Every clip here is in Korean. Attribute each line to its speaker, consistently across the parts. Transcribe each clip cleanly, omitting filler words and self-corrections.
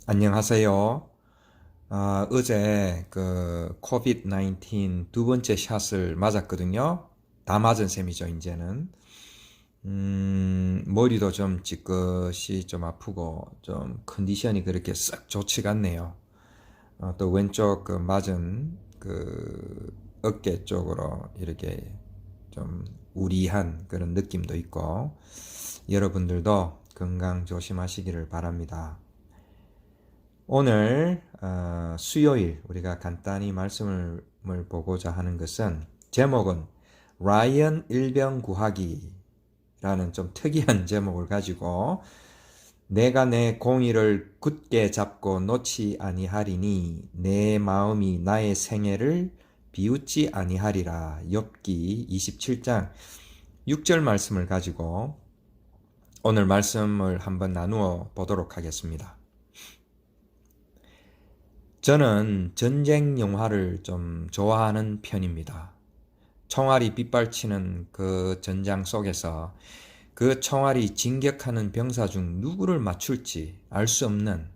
Speaker 1: 안녕하세요. 어제 그 코비드-19 두 번째 샷을 맞았거든요. 다 맞은 셈이죠, 이제는. 머리도 좀 찌끗이 좀 아프고 좀 컨디션이 그렇게 썩 좋지가 않네요. 또 왼쪽 그 맞은 그 어깨 쪽으로 이렇게 좀 우리한 그런 느낌도 있고 여러분들도 건강 조심하시기를 바랍니다. 오늘 수요일 우리가 간단히 말씀을 보고자 하는 것은 제목은 라이언 일병 구하기라는 좀 특이한 제목을 가지고 내가 내 공의를 굳게 잡고 놓지 아니하리니 내 마음이 나의 생애를 비웃지 아니하리라. 욥기 27장 6절 말씀을 가지고 오늘 말씀을 한번 나누어 보도록 하겠습니다. 저는 전쟁 영화를 좀 좋아하는 편입니다. 총알이 빗발치는 그 전장 속에서 그 총알이 진격하는 병사 중 누구를 맞출지 알 수 없는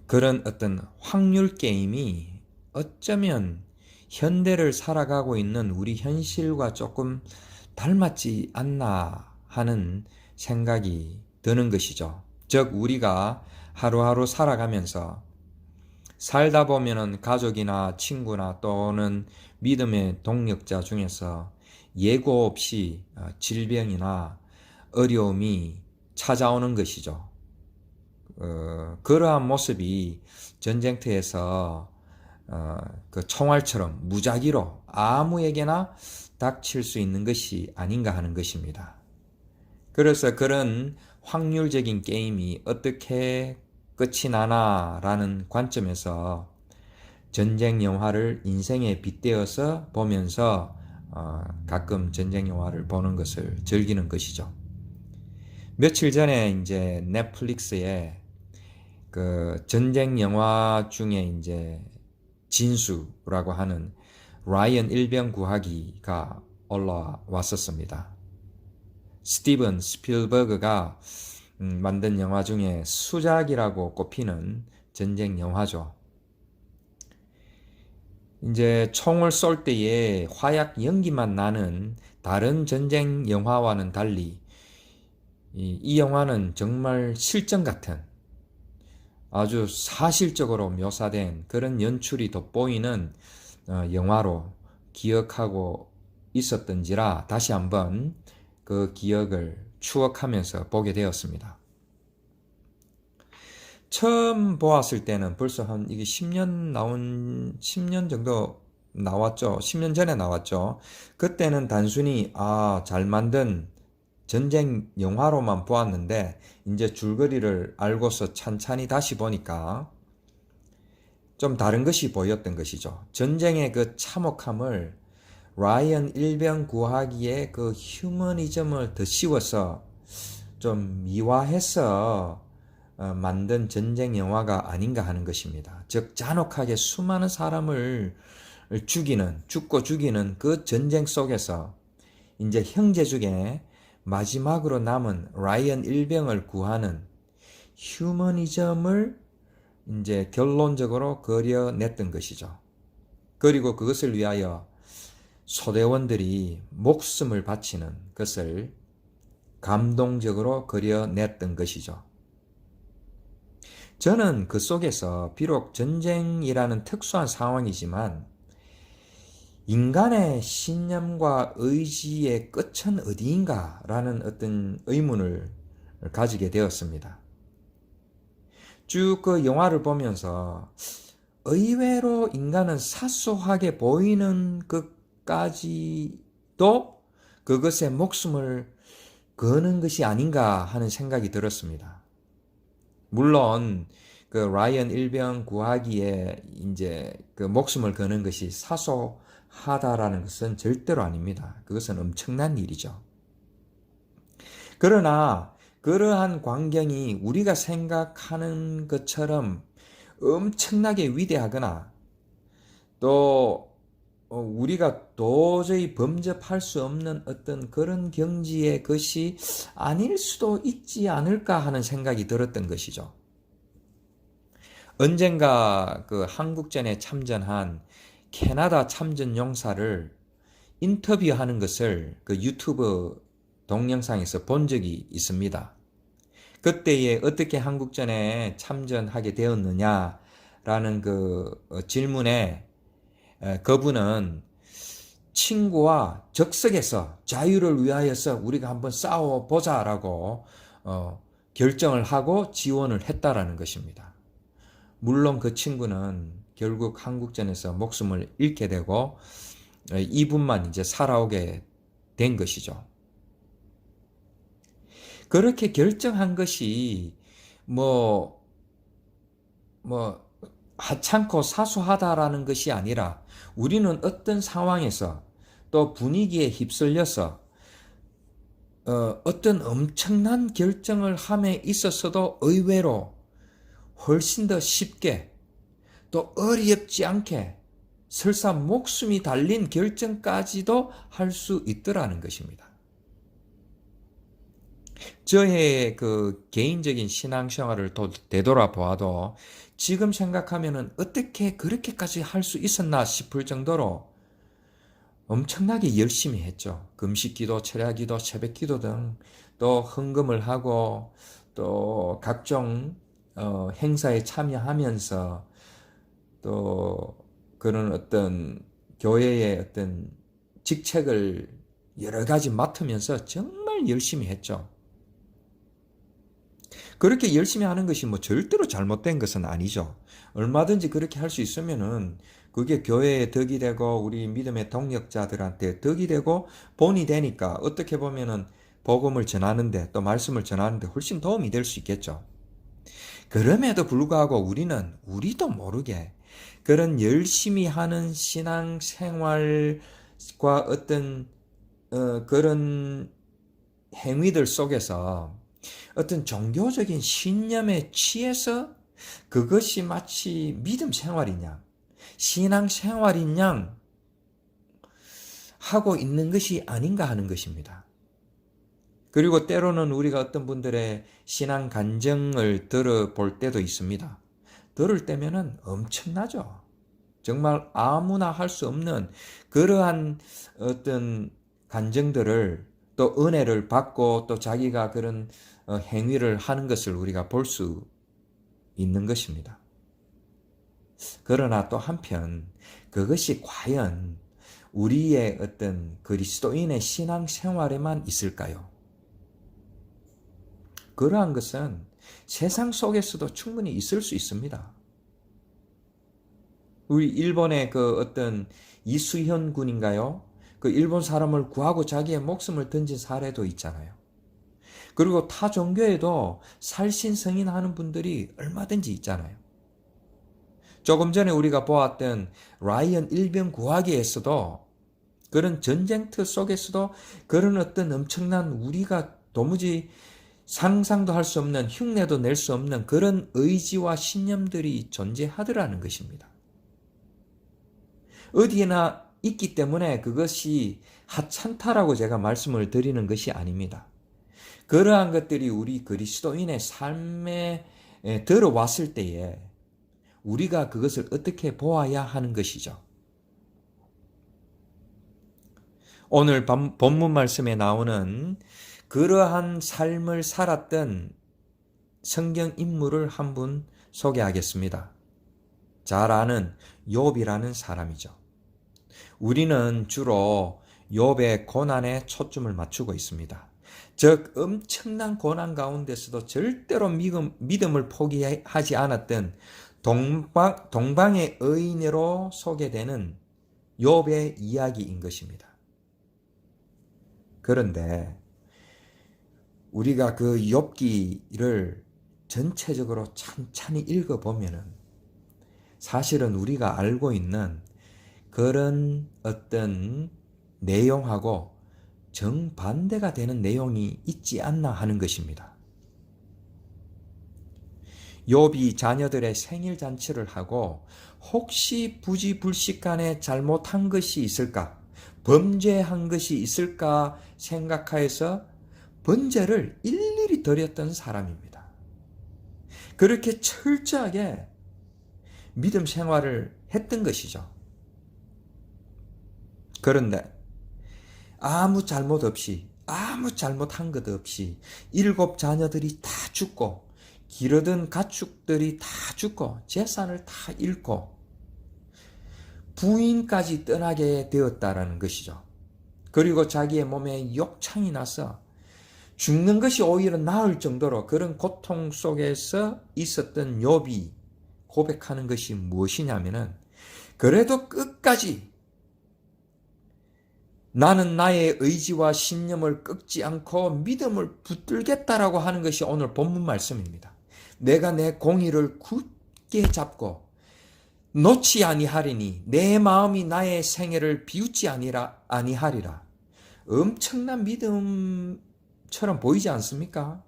Speaker 1: 그런 어떤 확률 게임이 어쩌면 현대를 살아가고 있는 우리 현실과 조금 닮았지 않나 하는 생각이 드는 것이죠. 즉 우리가 하루하루 살아가면서 살다 보면은 가족이나 친구나 또는 믿음의 동력자 중에서 예고 없이 질병이나 어려움이 찾아오는 것이죠. 그러한 모습이 전쟁터에서 그 총알처럼 무작위로 아무에게나 닥칠 수 있는 것이 아닌가 하는 것입니다. 그래서 그런 확률적인 게임이 어떻게 끝이 나나라는 관점에서 전쟁 영화를 인생에 빗대어서 보면서 가끔 전쟁 영화를 보는 것을 즐기는 것이죠. 며칠 전에 이제 넷플릭스에 그 전쟁 영화 중에 이제 진수라고 하는 라이언 일병 구하기가 올라왔었습니다. 스티븐 스필버그가 만든 영화 중에 수작이라고 꼽히는 전쟁 영화죠. 이제 총을 쏠 때에 화약 연기만 나는 다른 전쟁 영화와는 달리 이 영화는 정말 실전 같은 아주 사실적으로 묘사된 그런 연출이 돋보이는 영화로 기억하고 있었던지라 다시 한번 그 기억을 추억하면서 보게 되었습니다. 처음 보았을 때는 벌써 한 이게 10년 정도 나왔죠. 10년 전에 나왔죠. 그때는 단순히 잘 만든 전쟁 영화로만 보았는데 이제 줄거리를 알고서 찬찬히 다시 보니까 좀 다른 것이 보였던 것이죠. 전쟁의 그 참혹함을 라이언 일병 구하기에 그 휴머니즘을 더 씌워서 좀 미화해서 만든 전쟁 영화가 아닌가 하는 것입니다. 즉 잔혹하게 수많은 사람을 죽고 죽이는 그 전쟁 속에서 이제 형제 중에 마지막으로 남은 라이언 일병을 구하는 휴머니즘을 이제 결론적으로 그려냈던 것이죠. 그리고 그것을 위하여 소대원들이 목숨을 바치는 것을 감동적으로 그려냈던 것이죠. 저는 그 속에서 비록 전쟁이라는 특수한 상황이지만 인간의 신념과 의지의 끝은 어디인가 라는 어떤 의문을 가지게 되었습니다. 쭉 그 영화를 보면서 의외로 인간은 사소하게 보이는 것까지도 그것에 목숨을 거는 것이 아닌가 하는 생각이 들었습니다. 물론 그 라이언 일병 구하기에 이제 그 목숨을 거는 것이 사소하다라는 것은 절대로 아닙니다. 그것은 엄청난 일이죠. 그러나 그러한 광경이 우리가 생각하는 것처럼 엄청나게 위대하거나 또 우리가 도저히 범접할 수 없는 어떤 그런 경지의 것이 아닐 수도 있지 않을까 하는 생각이 들었던 것이죠. 언젠가 그 한국전에 참전한 캐나다 참전 용사를 인터뷰하는 것을 그 유튜브 동영상에서 본 적이 있습니다. 그때에 어떻게 한국전에 참전하게 되었느냐라는 그 질문에 그분은 친구와 적석에서 자유를 위하여서 우리가 한번 싸워보자라고 결정을 하고 지원을 했다라는 것입니다. 물론 그 친구는 결국 한국전에서 목숨을 잃게 되고 이분만 이제 살아오게 된 것이죠. 그렇게 결정한 것이 뭐 하찮고 사소하다라는 것이 아니라 우리는 어떤 상황에서 또 분위기에 휩쓸려서 어떤 엄청난 결정을 함에 있어서도 의외로 훨씬 더 쉽게 또 어렵지 않게 설사 목숨이 달린 결정까지도 할 수 있더라는 것입니다. 저의 그 개인적인 신앙생활을 되돌아보아도 지금 생각하면은 어떻게 그렇게까지 할 수 있었나 싶을 정도로 엄청나게 열심히 했죠. 금식기도, 철야기도, 새벽기도 등 또 헌금을 하고 또 각종 행사에 참여하면서 또 그런 어떤 교회의 어떤 직책을 여러 가지 맡으면서 정말 열심히 했죠. 그렇게 열심히 하는 것이 뭐 절대로 잘못된 것은 아니죠. 얼마든지 그렇게 할 수 있으면은 그게 교회에 덕이 되고 우리 믿음의 동력자들한테 덕이 되고 본이 되니까 어떻게 보면은 복음을 전하는데 또 말씀을 전하는데 훨씬 도움이 될 수 있겠죠. 그럼에도 불구하고 우리도 모르게 그런 열심히 하는 신앙 생활과 어떤 그런 행위들 속에서 어떤 종교적인 신념에 취해서 그것이 마치 믿음 생활이냐, 신앙 생활인 양 하고 있는 것이 아닌가 하는 것입니다. 그리고 때로는 우리가 어떤 분들의 신앙 간증을 들어볼 때도 있습니다. 들을 때면은 엄청나죠. 정말 아무나 할 수 없는 그러한 어떤 간증들을 또 은혜를 받고 또 자기가 그런 행위를 하는 것을 우리가 볼 수 있는 것입니다. 그러나 또 한편 그것이 과연 우리의 어떤 그리스도인의 신앙 생활에만 있을까요? 그러한 것은 세상 속에서도 충분히 있을 수 있습니다. 우리 일본의 그 어떤 이수현 군인가요? 그 일본 사람을 구하고 자기의 목숨을 던진 사례도 있잖아요. 그리고 타 종교에도 살신성인하는 분들이 얼마든지 있잖아요. 조금 전에 우리가 보았던 라이언 일병 구하기에서도 그런 전쟁터 속에서도 그런 어떤 엄청난 우리가 도무지 상상도 할 수 없는 흉내도 낼 수 없는 그런 의지와 신념들이 존재하더라는 것입니다. 어디에나 있기 때문에 그것이 하찮다라고 제가 말씀을 드리는 것이 아닙니다. 그러한 것들이 우리 그리스도인의 삶에 들어왔을 때에 우리가 그것을 어떻게 보아야 하는 것이죠. 오늘 본문 말씀에 나오는 그러한 삶을 살았던 성경 인물을 한 분 소개하겠습니다. 잘 아는 욥이라는 사람이죠. 우리는 주로 욥의 고난에 초점을 맞추고 있습니다. 즉 엄청난 고난 가운데서도 절대로 믿음을 포기하지 않았던 동방의 의인으로 소개되는 욥의 이야기인 것입니다. 그런데 우리가 그 욥기를 전체적으로 찬찬히 읽어보면은 사실은 우리가 알고 있는 그런 어떤 내용하고 정반대가 되는 내용이 있지 않나 하는 것입니다. 욥이 자녀들의 생일 잔치를 하고 혹시 부지불식간에 잘못한 것이 있을까? 범죄한 것이 있을까 생각하여서 번제를 일일이 드렸던 사람입니다. 그렇게 철저하게 믿음 생활을 했던 것이죠. 그런데 아무 잘못 없이, 아무 잘못한 것 없이 7 자녀들이 다 죽고 기르던 가축들이 다 죽고 재산을 다 잃고 부인까지 떠나게 되었다라는 것이죠. 그리고 자기의 몸에 욕창이 나서 죽는 것이 오히려 나을 정도로 그런 고통 속에서 있었던 욥이 고백하는 것이 무엇이냐면은, 그래도 끝까지 나는 나의 의지와 신념을 꺾지 않고 믿음을 붙들겠다라고 하는 것이 오늘 본문 말씀입니다. 내가 내 공의를 굳게 잡고 놓지 아니하리니 내 마음이 나의 생애를 비웃지 아니하리라. 엄청난 믿음처럼 보이지 않습니까?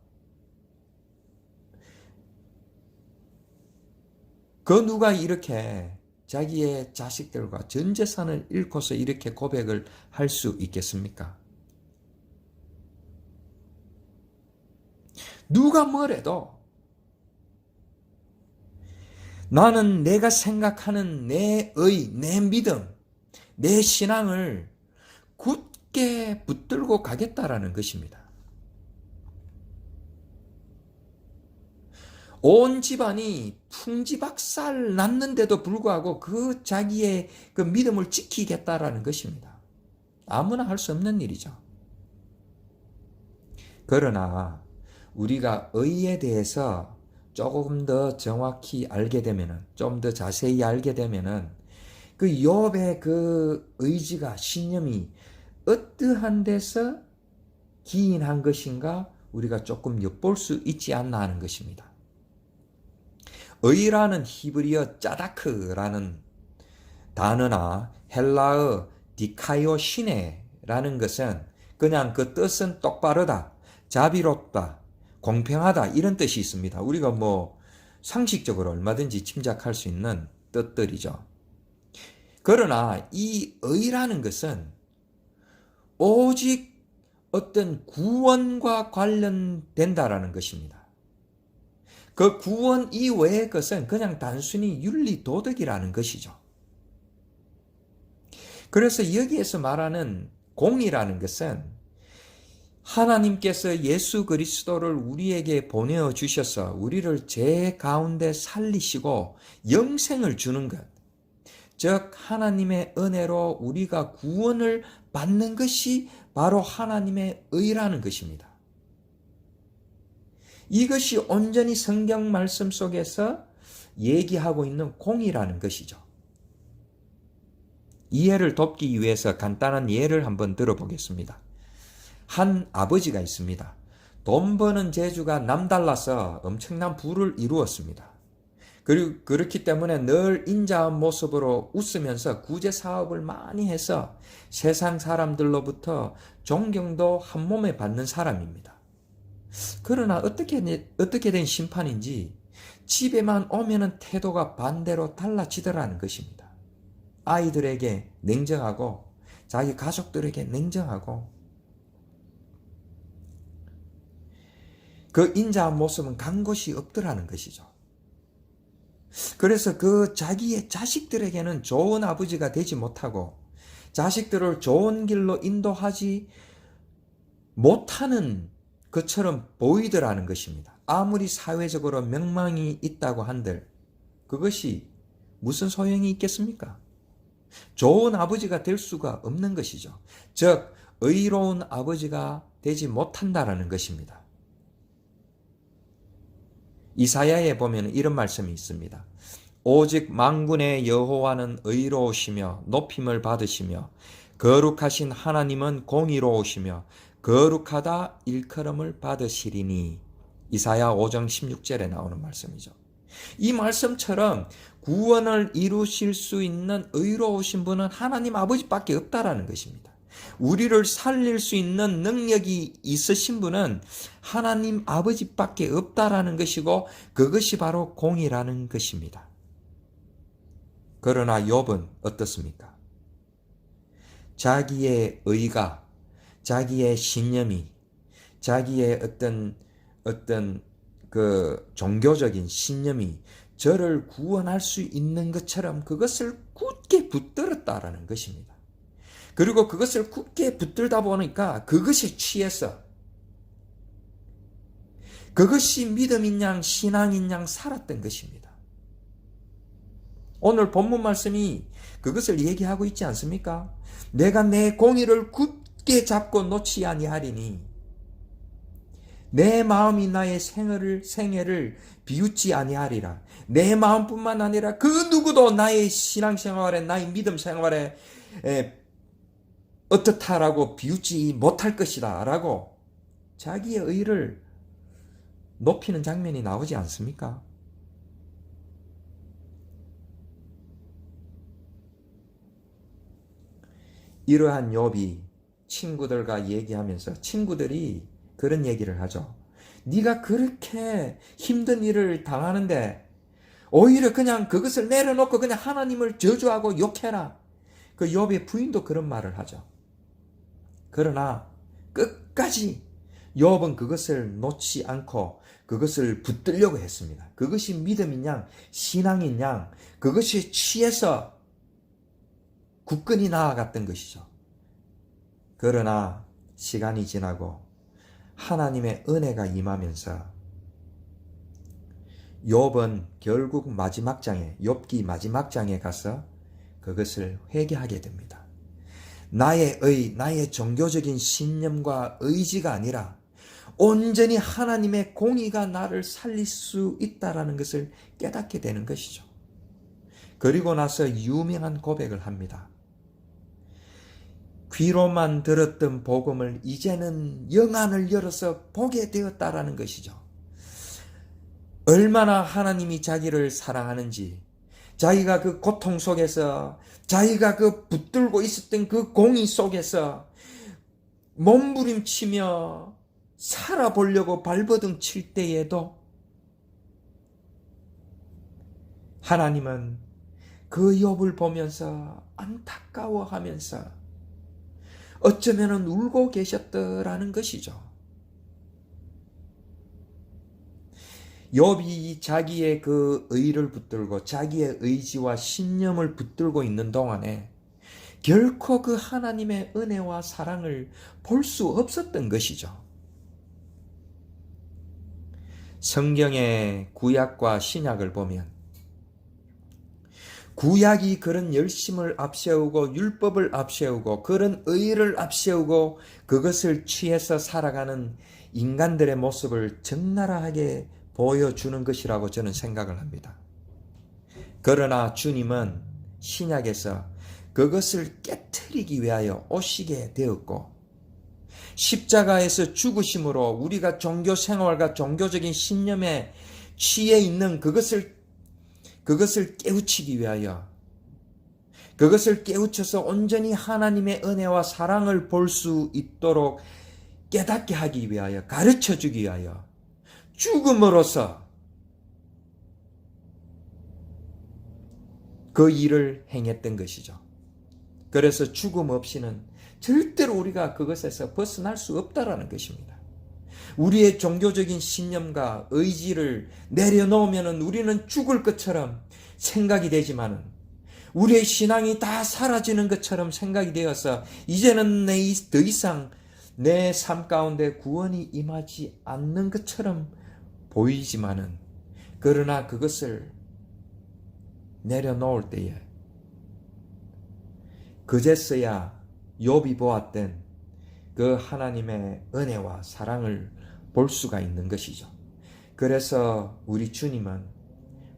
Speaker 1: 그 누가 이렇게 자기의 자식들과 전 재산을 잃고서 이렇게 고백을 할 수 있겠습니까? 누가 뭐래도 나는 내가 생각하는 내 믿음, 내 신앙을 굳게 붙들고 가겠다라는 것입니다. 온 집안이 풍지박살 났는데도 불구하고 그 자기의 그 믿음을 지키겠다라는 것입니다. 아무나 할 수 없는 일이죠. 그러나 우리가 의에 대해서 조금 더 정확히 알게 되면은, 좀 더 자세히 알게 되면은 그 욥의 그 의지가, 신념이 어떠한 데서 기인한 것인가 우리가 조금 엿볼 수 있지 않나 하는 것입니다. 의라는 히브리어 짜다크라는 단어나 헬라어 디카이오시네라는 것은 그냥 그 뜻은 똑바르다, 자비롭다, 공평하다 이런 뜻이 있습니다. 우리가 뭐 상식적으로 얼마든지 짐작할 수 있는 뜻들이죠. 그러나 이 의라는 것은 오직 어떤 구원과 관련된다라는 것입니다. 그 구원 이외의 것은 그냥 단순히 윤리 도덕이라는 것이죠. 그래서 여기에서 말하는 공이라는 것은 하나님께서 예수 그리스도를 우리에게 보내어 주셔서 우리를 죄 가운데 살리시고 영생을 주는 것, 즉 하나님의 은혜로 우리가 구원을 받는 것이 바로 하나님의 의라는 것입니다. 이것이 온전히 성경 말씀 속에서 얘기하고 있는 공이라는 것이죠. 이해를 돕기 위해서 간단한 예를 한번 들어보겠습니다. 한 아버지가 있습니다. 돈 버는 재주가 남달라서 엄청난 부를 이루었습니다. 그리고 그렇기 때문에 늘 인자한 모습으로 웃으면서 구제 사업을 많이 해서 세상 사람들로부터 존경도 한 몸에 받는 사람입니다. 그러나 어떻게 된 심판인지 집에만 오면은 태도가 반대로 달라지더라는 것입니다. 아이들에게 냉정하고 자기 가족들에게 냉정하고 그 인자한 모습은 간 곳이 없더라는 것이죠. 그래서 그 자기의 자식들에게는 좋은 아버지가 되지 못하고 자식들을 좋은 길로 인도하지 못하는 것처럼 보이더라는 것입니다. 아무리 사회적으로 명망이 있다고 한들 그것이 무슨 소용이 있겠습니까? 좋은 아버지가 될 수가 없는 것이죠. 즉 의로운 아버지가 되지 못한다라는 것입니다. 이사야에 보면 이런 말씀이 있습니다. 오직 만군의 여호와는 의로우시며 높임을 받으시며 거룩하신 하나님은 공의로우시며 거룩하다 일컬음을 받으시리니. 이사야 5장 16절에 나오는 말씀이죠. 이 말씀처럼 구원을 이루실 수 있는 의로우신 분은 하나님 아버지밖에 없다라는 것입니다. 우리를 살릴 수 있는 능력이 있으신 분은 하나님 아버지밖에 없다라는 것이고 그것이 바로 공의라는 것입니다. 그러나 욥은 어떻습니까? 자기의 의가, 자기의 신념이, 자기의 어떤 그 종교적인 신념이 저를 구원할 수 있는 것처럼 그것을 굳게 붙들었다라는 것입니다. 그리고 그것을 굳게 붙들다 보니까 그것이 취해서 그것이 믿음인 양 신앙인 양 살았던 것입니다. 오늘 본문 말씀이 그것을 얘기하고 있지 않습니까? 내가 내 공의를 굳게 잡고 놓지 아니하리니 내 마음이 나의 생애를 비웃지 아니하리라. 내 마음뿐만 아니라 그 누구도 나의 신앙생활에 나의 믿음 생활에 어떻다라고 비웃지 못할 것이다 라고 자기의 의를 높이는 장면이 나오지 않습니까? 이러한 욥이 친구들과 얘기하면서 친구들이 그런 얘기를 하죠. 네가 그렇게 힘든 일을 당하는데 오히려 그냥 그것을 내려놓고 그냥 하나님을 저주하고 욕해라. 그 욥의 부인도 그런 말을 하죠. 그러나 끝까지 욥은 그것을 놓지 않고 그것을 붙들려고 했습니다. 그것이 믿음인 양, 신앙인 양, 그것이 취해서 굳건히 나아갔던 것이죠. 그러나 시간이 지나고 하나님의 은혜가 임하면서 욥은 결국 마지막 장에, 욥기 마지막 장에 가서 그것을 회개하게 됩니다. 나의 종교적인 신념과 의지가 아니라 온전히 하나님의 공의가 나를 살릴 수 있다라는 것을 깨닫게 되는 것이죠. 그리고 나서 유명한 고백을 합니다. 귀로만 들었던 복음을 이제는 영안을 열어서 보게 되었다라는 것이죠. 얼마나 하나님이 자기를 사랑하는지, 자기가 그 고통 속에서, 자기가 그 붙들고 있었던 그 공의 속에서 몸부림치며 살아보려고 발버둥 칠 때에도 하나님은 그 욥을 보면서 안타까워하면서 어쩌면은 울고 계셨더라는 것이죠. 욥이 자기의 그 의를 붙들고 자기의 의지와 신념을 붙들고 있는 동안에 결코 그 하나님의 은혜와 사랑을 볼 수 없었던 것이죠. 성경의 구약과 신약을 보면 구약이 그런 열심을 앞세우고 율법을 앞세우고 그런 의를 앞세우고 그것을 취해서 살아가는 인간들의 모습을 적나라하게 보여주는 것이라고 저는 생각을 합니다. 그러나 주님은 신약에서 그것을 깨트리기 위하여 오시게 되었고 십자가에서 죽으심으로 우리가 종교 생활과 종교적인 신념에 취해 있는 그것을 깨우치기 위하여 그것을 깨우쳐서 온전히 하나님의 은혜와 사랑을 볼 수 있도록 깨닫게 하기 위하여 가르쳐 주기 위하여 죽음으로써 그 일을 행했던 것이죠. 그래서 죽음 없이는 절대로 우리가 그것에서 벗어날 수 없다라는 것입니다. 우리의 종교적인 신념과 의지를 내려놓으면 우리는 죽을 것처럼 생각이 되지만 우리의 신앙이 다 사라지는 것처럼 생각이 되어서 이제는 더 이상 내 삶 가운데 구원이 임하지 않는 것처럼 보이지만은 그러나 그것을 내려놓을 때에 그제서야 욥이 보았던 그 하나님의 은혜와 사랑을 볼 수가 있는 것이죠. 그래서 우리 주님은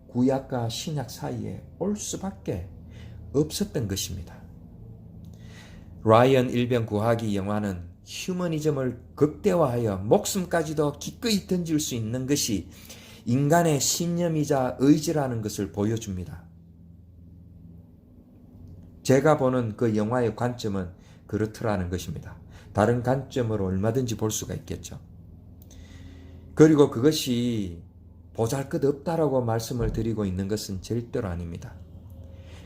Speaker 1: 구약과 신약 사이에 올 수밖에 없었던 것입니다. 라이언 일병 구하기 영화는 휴머니즘을 극대화하여 목숨까지도 기꺼이 던질 수 있는 것이 인간의 신념이자 의지라는 것을 보여줍니다. 제가 보는 그 영화의 관점은 그렇더라는 것입니다. 다른 관점으로 얼마든지 볼 수가 있겠죠. 그리고 그것이 보잘것없다라고 말씀을 드리고 있는 것은 절대로 아닙니다.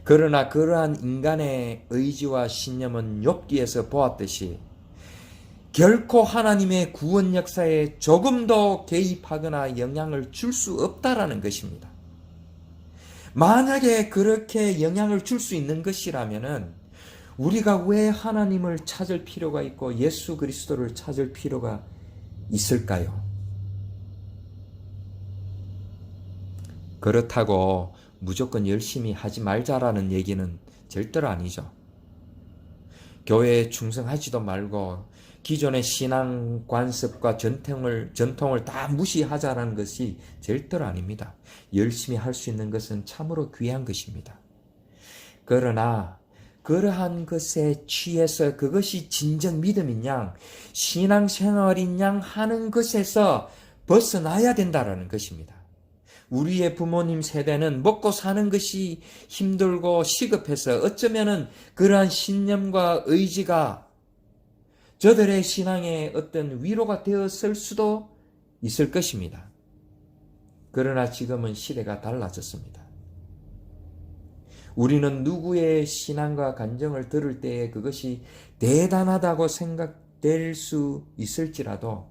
Speaker 1: 그러나 그러한 인간의 의지와 신념은 욥기에서 보았듯이 결코 하나님의 구원 역사에 조금도 개입하거나 영향을 줄 수 없다라는 것입니다. 만약에 그렇게 영향을 줄 수 있는 것이라면은 우리가 왜 하나님을 찾을 필요가 있고 예수 그리스도를 찾을 필요가 있을까요? 그렇다고 무조건 열심히 하지 말자라는 얘기는 절대로 아니죠. 교회에 충성하지도 말고 기존의 신앙 관습과 전통을 다 무시하자라는 것이 절대로 아닙니다. 열심히 할 수 있는 것은 참으로 귀한 것입니다. 그러나 그러한 것에 취해서 그것이 진정 믿음인 양, 신앙생활인 양 하는 것에서 벗어나야 된다는 것입니다. 우리의 부모님 세대는 먹고 사는 것이 힘들고 시급해서 어쩌면은 그러한 신념과 의지가 저들의 신앙의 어떤 위로가 되었을 수도 있을 것입니다. 그러나 지금은 시대가 달라졌습니다. 우리는 누구의 신앙과 간정을 들을 때에 그것이 대단하다고 생각될 수 있을지라도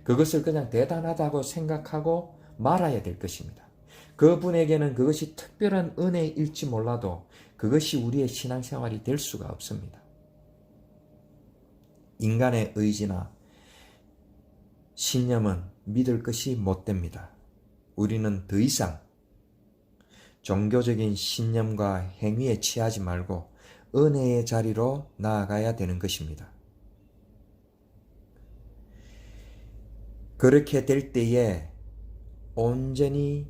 Speaker 1: 그것을 그냥 대단하다고 생각하고 말아야 될 것입니다. 그분에게는 그것이 특별한 은혜일지 몰라도 그것이 우리의 신앙생활이 될 수가 없습니다. 인간의 의지나 신념은 믿을 것이 못됩니다. 우리는 더 이상 종교적인 신념과 행위에 취하지 말고 은혜의 자리로 나아가야 되는 것입니다. 그렇게 될 때에 온전히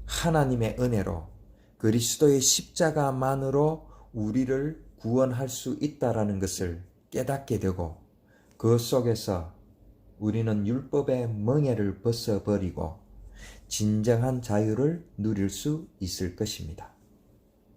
Speaker 1: 하나님의 은혜로 그리스도의 십자가만으로 우리를 구원할 수 있다라는 것을 깨닫게 되고 그 속에서 우리는 율법의 멍에를 벗어버리고 진정한 자유를 누릴 수 있을 것입니다.